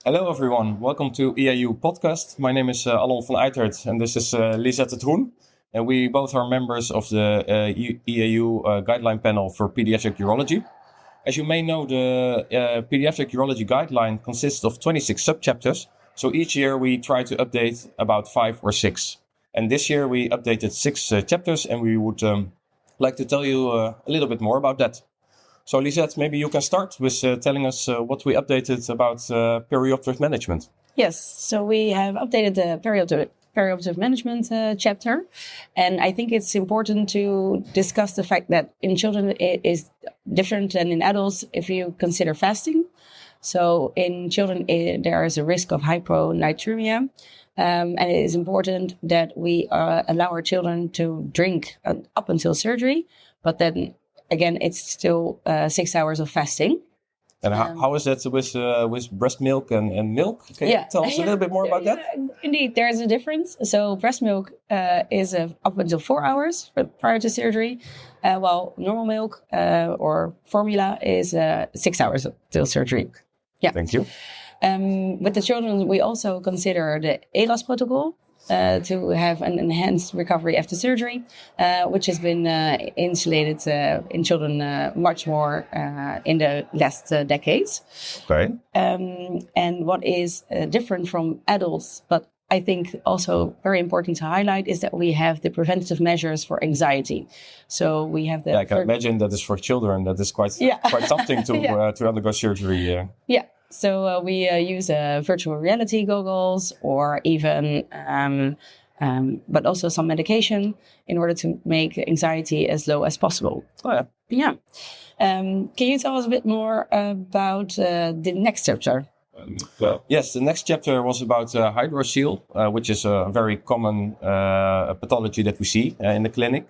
Hello everyone, welcome to EAU Podcast. My name is Alon van Uitert and this is Lisette Hoen. And we both are members of the EAU Guideline Panel for Paediatric Urology. As you may know, the Paediatric Urology Guideline consists of 26 subchapters. So each year we try to update about 5 or 6. And this year we updated 6 chapters and we would like to tell you a little bit more about that. So Lisette, maybe you can start with telling us what we updated about perioperative management. Yes, so we have updated the perioperative management chapter. And I think it's important to discuss the fact that in children it is different than in adults if you consider fasting. So in children there is a risk of hyponatremia. And it is important that we allow our children to drink up until surgery, but then again, it's still 6 hours of fasting. And how is that with breast milk and milk? Can you tell us a little bit more about that? Indeed, there is a difference. So breast milk is up until 4 hours prior to surgery, while normal milk or formula is 6 hours till surgery. Yeah. Thank you. With the children, we also consider the ERAS protocol. To have an enhanced recovery after surgery, which has been insulated in children much more in the last decades. Okay. And what is different from adults, but I think also very important to highlight, is that we have the preventative measures for anxiety. So we have the... I can imagine that is for children. That is quite something to undergo surgery. Yeah. So we use virtual reality goggles or even, but also some medication in order to make anxiety as low as possible. Oh, yeah. Yeah. Can you tell us a bit more about the next chapter? Yes, the next chapter was about hydrocele, which is a very common pathology that we see in the clinic.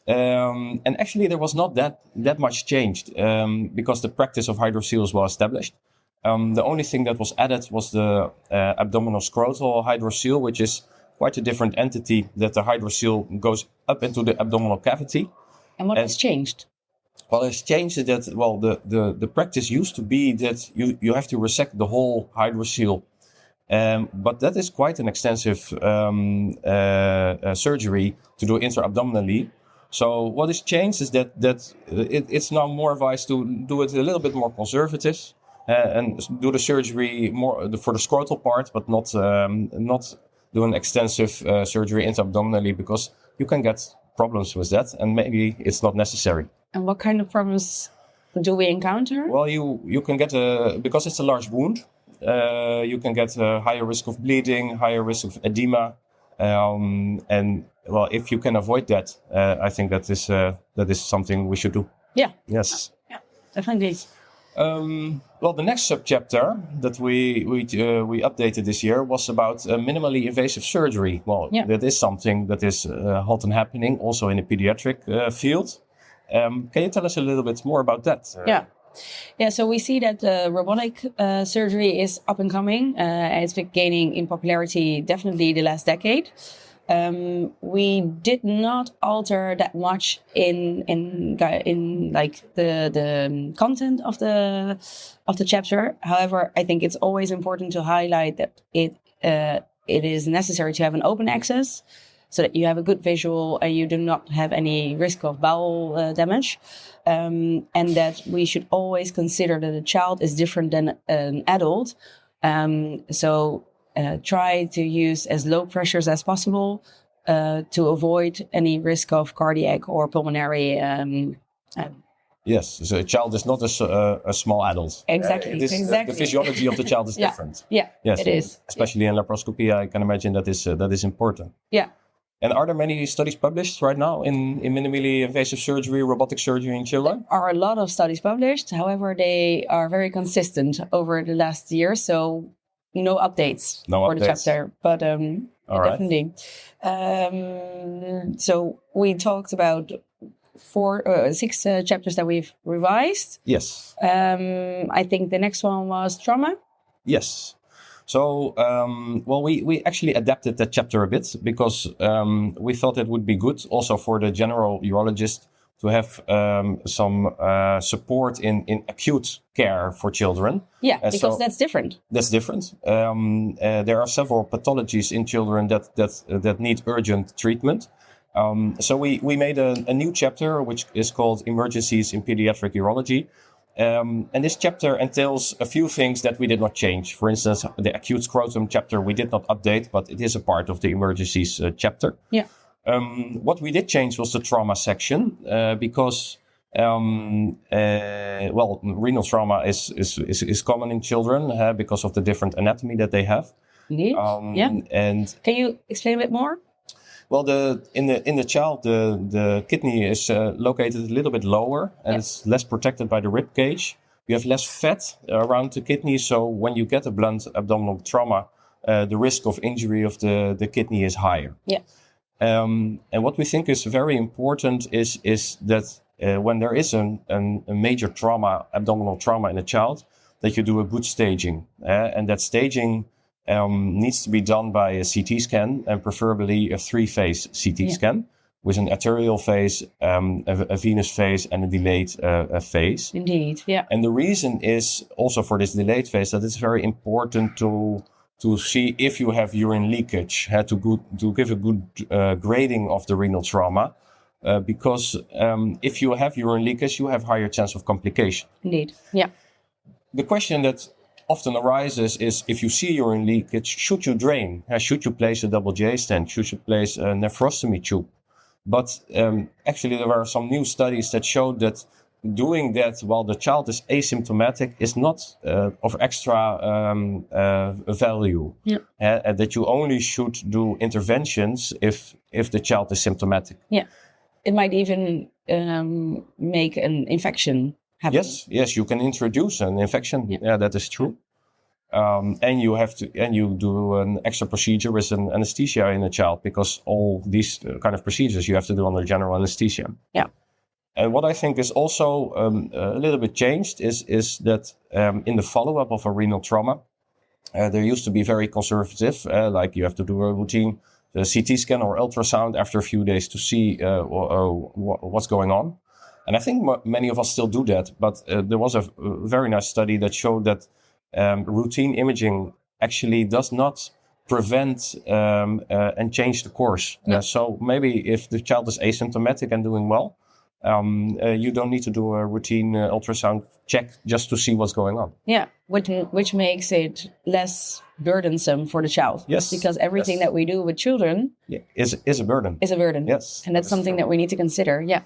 And actually there was not that much changed because the practice of hydrocele is well established. The only thing that was added was the abdominal scrotal hydrocele, which is quite a different entity, that the hydrocele goes up into the abdominal cavity. And what has changed? Well, it's changed that, the practice used to be that you have to resect the whole hydrocele. But that is quite an extensive surgery to do intra-abdominally. So what is changed is that it's now more advised to do it a little bit more conservative. And do the surgery more for the scrotal part, but not do an extensive surgery intra-abdominally, because you can get problems with that, and maybe it's not necessary. And what kind of problems do we encounter? Well, you can get because it's a large wound, you can get a higher risk of bleeding, higher risk of edema, and well, if you can avoid that, I think that is something we should do. Yeah. Yes. Yeah, definitely. Well, the next subchapter that we updated this year was about minimally invasive surgery. Well, that is something that is hot and happening also in the pediatric field. Can you tell us a little bit more about that? Yeah. So we see that robotic surgery is up and coming. It's been gaining in popularity definitely the last decade. We did not alter that much in like the content of the chapter. However, I think it's always important to highlight that it is necessary to have an open access, so that you have a good visual and you do not have any risk of bowel damage, and that we should always consider that a child is different than an adult. Try to use as low pressures as possible to avoid any risk of cardiac or pulmonary. Yes, so a child is not a small adult. Exactly. The physiology of the child is different. Yeah, yes, it is. Especially in laparoscopy, I can imagine that is important. Yeah. And are there many studies published right now in minimally invasive surgery, robotic surgery in children? There are a lot of studies published. However, they are very consistent over the last year. So no updates for the chapter, but definitely. So we talked about 6 chapters that we've revised. Yes. I think the next one was trauma. Yes. So, we actually adapted that chapter a bit because we thought it would be good also for the general urologist to have some support in acute care for children. Yeah, because that's different. That's different. There are several pathologies in children that need urgent treatment. So we made a new chapter, which is called Emergencies in Paediatric Urology. And this chapter entails a few things that we did not change. For instance, the acute scrotum chapter we did not update, but it is a part of the emergencies chapter. Yeah. What we did change was the trauma section because, renal trauma is common in children because of the different anatomy that they have. Indeed. And can you explain a bit more? Well, in the child, the kidney is located a little bit lower, and it's less protected by the rib cage. You have less fat around the kidney, so when you get a blunt abdominal trauma, the risk of injury of the kidney is higher. Yeah. And what we think is very important is that when there is a major trauma, abdominal trauma in a child, that you do a good staging, and that staging needs to be done by a CT scan, and preferably a 3-phase CT scan with an arterial phase, a venous phase, and a delayed phase. Indeed, yeah. And the reason is also for this delayed phase that it's very important to see if you have urine leakage, to give a good grading of the renal trauma, because if you have urine leakage, you have higher chance of complication. Indeed, yeah. The question that often arises is, if you see urine leakage, should you drain? Should you place a double J stent? Should you place a nephrostomy tube? But actually, there are some new studies that show that doing that while the child is asymptomatic is not of extra value. Yeah. That you only should do interventions if the child is symptomatic. Yeah, it might even make an infection happen. Yes, you can introduce an infection. Yeah, that is true. And you do an extra procedure with an anesthesia in a child, because all these kind of procedures you have to do under general anesthesia. Yeah. And what I think is also a little bit changed is that in the follow-up of a renal trauma, there used to be very conservative, like you have to do a routine CT scan or ultrasound after a few days to see what's going on. And I think many of us still do that, but there was a very nice study that showed that routine imaging actually does not prevent and change the course. Yeah. So maybe if the child is asymptomatic and doing well, you don't need to do a routine ultrasound check just to see what's going on. Yeah, which makes it less burdensome for the child. Yes. Because everything that we do with children is a burden. Is a burden. Yes. And that's something that we need to consider. Yeah.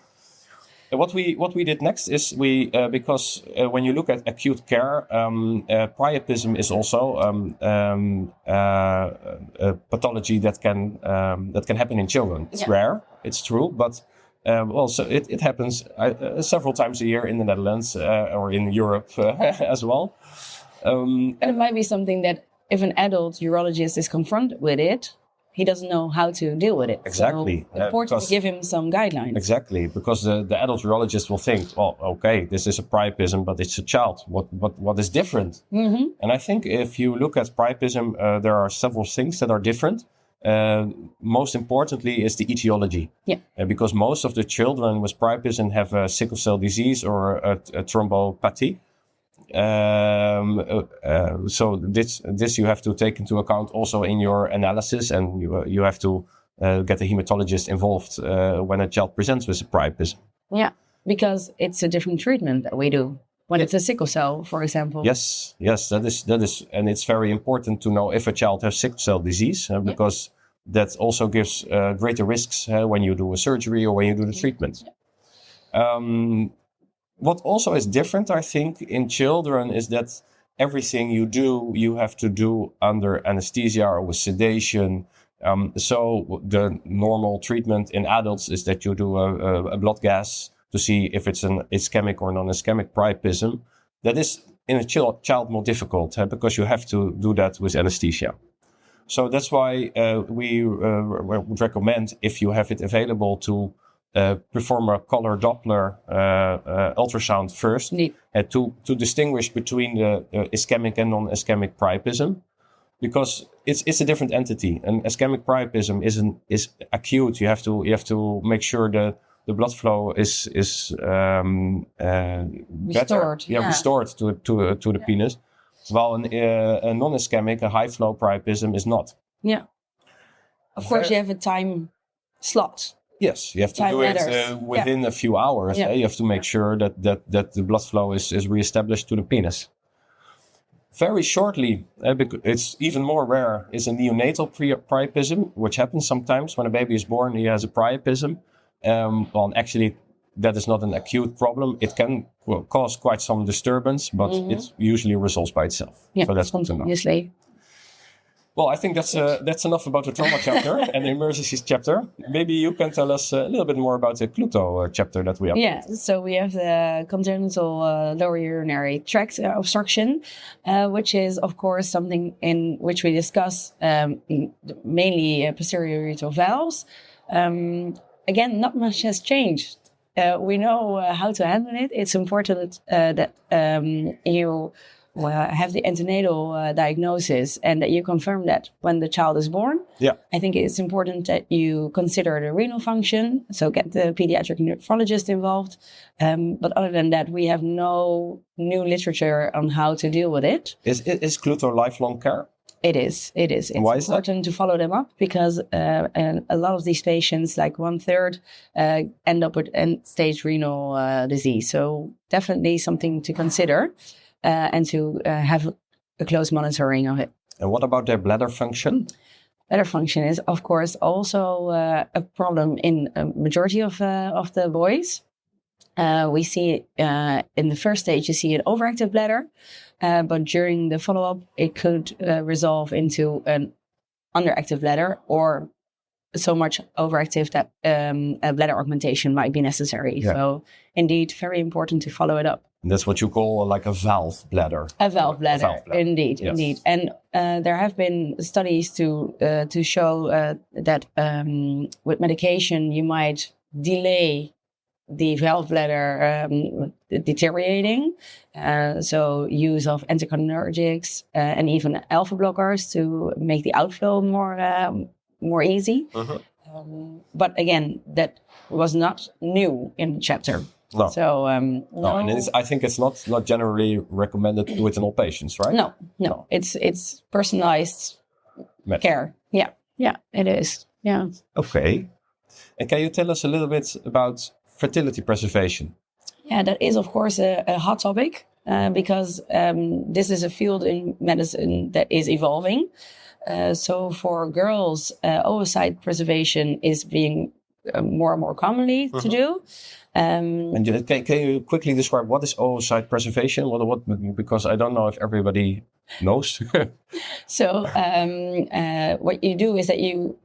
What we did next is because when you look at acute care, priapism is also a pathology that can happen in children. It's rare, it's true, but also it happens several times a year in the Netherlands or in Europe as well. And it might be something that if an adult urologist is confronted with it, he doesn't know how to deal with it. Exactly. So important to give him some guidelines. Exactly, because the adult urologist will think, oh, okay, this is a priapism, but it's a child. What is different? Mm-hmm. And I think if you look at priapism, there are several things that are different. Most importantly is the etiology. Yeah. Because most of the children with priapism have a sickle cell disease or a thrombopathy. So this you have to take into account also in your analysis, and you have to get a hematologist involved when a child presents with a priapism. Yeah, because it's a different treatment that we do when it's a sickle cell, for example. Yes, that is, and it's very important to know if a child has sickle cell disease because that also gives greater risks when you do a surgery or when you do the treatment. What also is different, I think, in children is that everything you do, you have to do under anesthesia or with sedation. So the normal treatment in adults is that you do a blood gas to see if it's an ischemic or non-ischemic priapism. That is in a child more difficult because you have to do that with anesthesia. So that's why we would recommend, if you have it available, to perform a color Doppler ultrasound first to distinguish between the ischemic and non-ischemic priapism, because it's a different entity. An ischemic priapism is acute. You have to make sure the blood flow is Restored. better, restored to the penis, while a non-ischemic, a high flow priapism is not. Yeah. Of course, you have a time slot. Yes, you have to Time do matters. it within a few hours. Yeah. You have to make sure that the blood flow is reestablished to the penis. Very shortly, because it's even more rare, is a neonatal priapism, which happens sometimes when a baby is born. He has a priapism. Actually, that is not an acute problem. It can cause quite some disturbance, but it usually resolves by itself. Yeah, so that's good to know. Obviously. Well, I think that's enough about the trauma chapter and the emergencies chapter. Maybe you can tell us a little bit more about the Cluto chapter that we have. Yeah, so we have the congenital lower urinary tract obstruction, which is, of course, something in which we discuss mainly posterior urethral valves. Again, not much has changed. We know how to handle it. It's important that you have the antenatal diagnosis and that you confirm that when the child is born. Yeah. I think it's important that you consider the renal function, so get the pediatric nephrologist involved. But other than that, we have no new literature on how to deal with it. Is Cluto lifelong care? It is. It's why is important to follow them up because a lot of these patients, like 1/3, end up with end-stage renal disease. So definitely something to consider. And to have a close monitoring of it. And what about their bladder function? Bladder function is, of course, also a problem in a majority of the boys. We see in the first stage, you see an overactive bladder, but during the follow-up, it could resolve into an underactive bladder or so much overactive that a bladder augmentation might be necessary. Yeah. So indeed, very important to follow it up. And that's what you call like a valve bladder. A valve bladder, indeed, yes. Indeed. And there have been studies to show that with medication you might delay the valve bladder deteriorating. So use of anticholinergics and even alpha blockers to make the outflow more easy. But again, that was not new in the chapter. No. So and I think it's not generally recommended to do it in all patients, right? No. It's personalized care. Yeah, it is. Yeah. Okay. And can you tell us a little bit about fertility preservation? Yeah, that is of course a hot topic because this is a field in medicine that is evolving. So for girls, oocyte preservation is being more and more commonly to do. And can you quickly describe what is oocyte preservation? What? Because I don't know if everybody knows. So what you do is that you,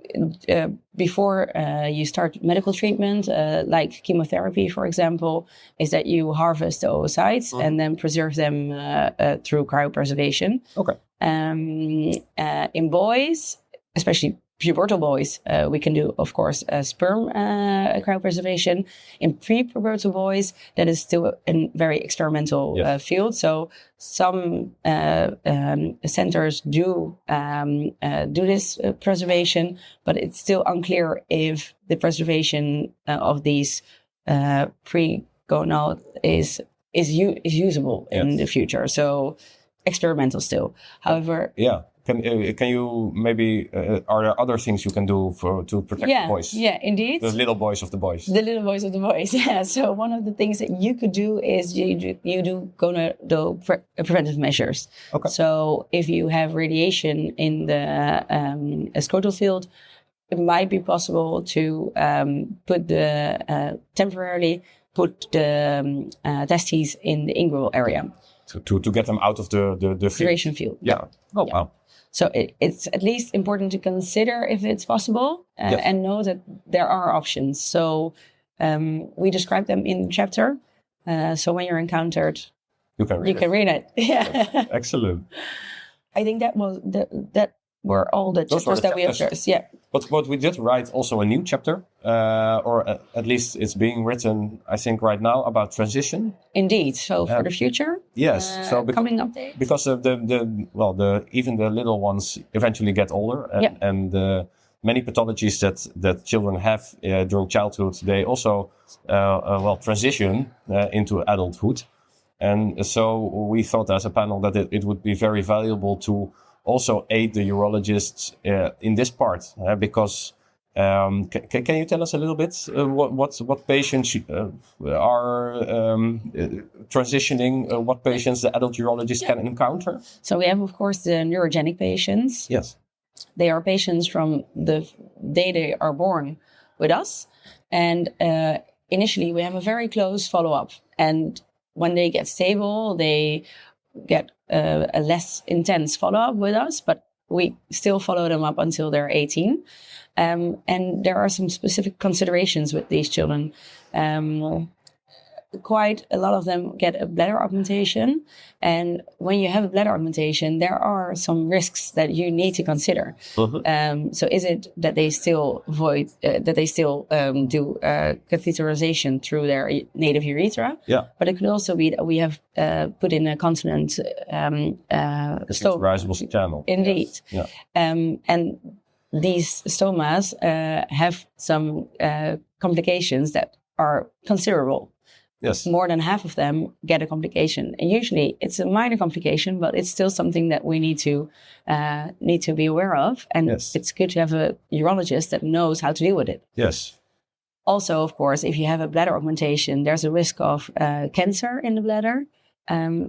before you start medical treatment, like chemotherapy, for example, is that you harvest the oocytes and then preserve them through cryopreservation. Okay. In boys, especially pubertal boys, we can do, of course, sperm cryopreservation. In pre-pubertal boys, that is still a very experimental field. So some centers do this preservation, but it's still unclear if the preservation of these pre-gonal is usable in the future. So experimental still. However, Can you maybe, are there other things you can do to protect the boys? Yeah, indeed. The little boys of the boys. The little boys of the boys, yeah. So one of the things that you could do is you do gonadal preventive measures. Okay. So if you have radiation in the scrotal field, it might be possible to temporarily put the testes in the inguinal area. To get them out of the field. Field. Yeah. Oh, yeah. Wow. So it's at least important to consider if it's possible and know that there are options. So we describe them in the chapter. So when you're encountered, you can read it. Yeah. Excellent. I think that were all the chapters that we have first. Yeah. But we did write also a new chapter, or at least it's being written, I think, right now about transition. Indeed. So for the future. Yes. So coming update. Because of even the little ones eventually get older, and many pathologies that children have during childhood, they also transition into adulthood. And so we thought as a panel that it would be very valuable to also aid the urologists in this part, because can you tell us a little bit what patients are transitioning, what patients the adult urologist can encounter? So we have, of course, the neurogenic patients. Yes. They are patients from the day they are born with us. And initially, we have a very close follow-up. And when they get stable, they get a less intense follow-up with us, but we still follow them up until they're 18. And there are some specific considerations with these children. Quite a lot of them get a bladder augmentation. And when you have a bladder augmentation, there are some risks that you need to consider. Mm-hmm. So is it that they still do catheterization through their native urethra? Yeah. But it could also be that we have put in a continent catheterizable channel. Indeed. Yes. Yeah. And these stomas have some complications that are considerable. Yes. More than half of them get a complication. And usually it's a minor complication, but it's still something that we need to be aware of. And it's good to have a urologist that knows how to deal with it. Yes. Also, of course, if you have a bladder augmentation, there's a risk of cancer in the bladder.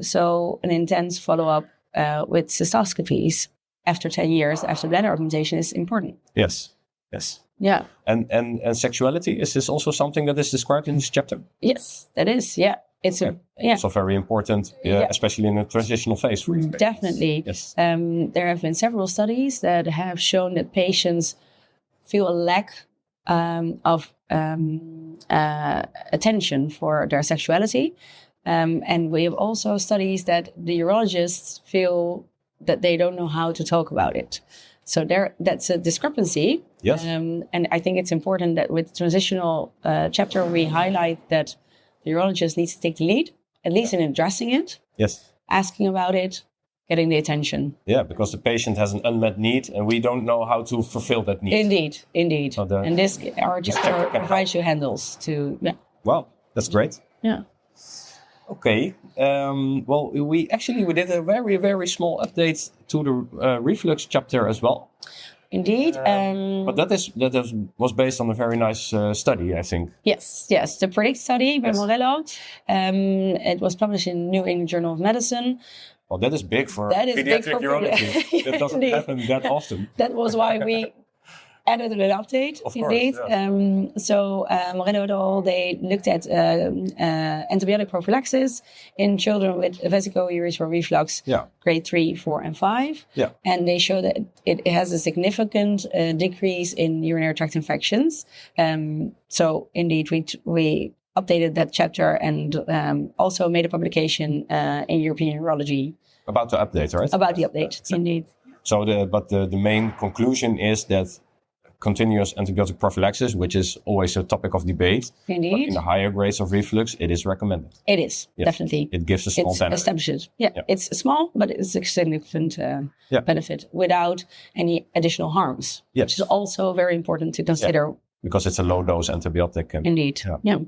So an intense follow-up with cystoscopies after 10 years after bladder augmentation is important. Yes. Yes. Yeah. And sexuality, is this also something that is described in this chapter? Yes, that is. Yeah. It's also very important, especially in the transitional phase. Definitely. Yes. There have been several studies that have shown that patients feel a lack of attention for their sexuality. And we have also studies that the urologists feel that they don't know how to talk about it. So that's a discrepancy. Yes. And I think it's important that with the transitional chapter, we highlight that the urologist needs to take the lead, at least in addressing it. Yes. Asking about it, getting the attention. Yeah, because the patient has an unmet need and we don't know how to fulfill that need. Indeed. So and this provides you handles to... Yeah. Wow, that's great. Yeah. Okay. Well, we did a very, very small update to the reflux chapter as well. Indeed. But that was based on a very nice study, I think. Yes. The PREDICT study by Morello. It was published in New England Journal of Medicine. Well, that is big for pediatric urology. That doesn't happen that often. That was why we added an update. Of indeed. Course, yeah. Morello et al., they looked at antibiotic prophylaxis in children with vesico-urethral reflux, grade 3, 4, and 5. Yeah. And they show that it has a significant decrease in urinary tract infections. So indeed, we updated that chapter and also made a publication in European Urology. About the update, right? About the update, indeed. So the main conclusion is that continuous antibiotic prophylaxis, which is always a topic of debate. Indeed. But in the higher grades of reflux, it is recommended. It is, definitely. It gives a small benefit. It's established. Yeah, it's small, but it's a significant benefit without any additional harms, which is also very important to consider. Yeah. Because it's a low-dose antibiotic. Indeed, yeah.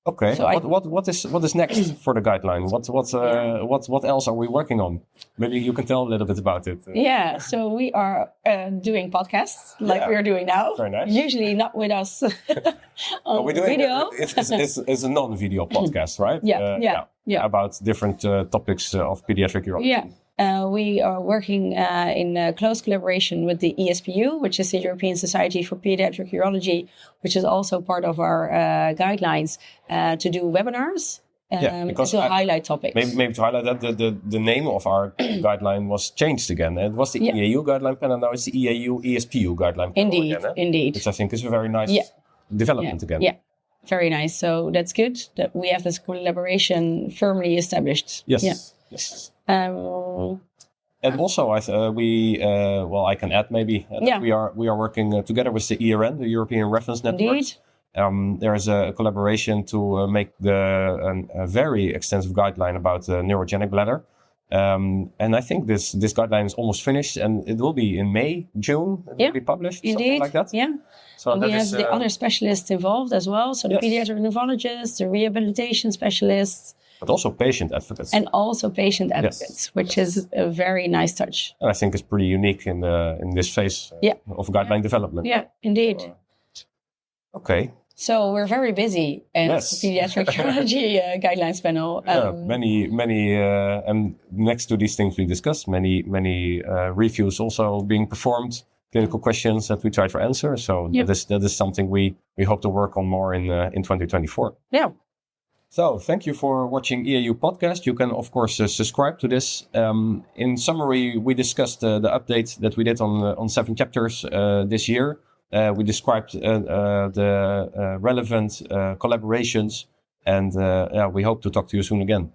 Okay. So what is next for the guideline? What else are we working on? Maybe you can tell a little bit about it. Yeah. So we are doing podcasts like we are doing now. Very nice. Usually not with us on video. It's a non-video podcast, right? Yeah. About different topics of pediatric urology. Yeah. We are working in close collaboration with the ESPU, which is the European Society for Paediatric Urology, which is also part of our guidelines, to do webinars to highlight topics. Maybe to highlight that the name of our guideline was changed again. It was the EAU guideline panel, now it's the EAU ESPU guideline panel. Indeed. Which I think is a very nice development again. Yeah. Very nice. So that's good that we have this collaboration firmly established. Yes. Yeah. Yes. And also, I can add maybe that we are working together with the ERN, the European Reference Network. Indeed. There is a collaboration to make a very extensive guideline about the neurogenic bladder. And I think this guideline is almost finished, and it will be in May, June. It will be published, indeed. something like that. Yeah. So we have the other specialists involved as well. So the pediatric nephrologists, the rehabilitation specialists. But also patient advocates. And also patient advocates, which is a very nice touch. And I think it's pretty unique in this phase of guideline development. Yeah, indeed. Okay. So we're very busy as the Paediatric Urology Guidelines panel. Many, and next to these things we discussed, many reviews also being performed, clinical questions that we try to answer. So that is something we hope to work on more in 2024. Yeah. So thank you for watching EAU Podcast. You can, of course, subscribe to this. In summary, we discussed the update that we did on 7 chapters this year. We described the relevant collaborations, and we hope to talk to you soon again.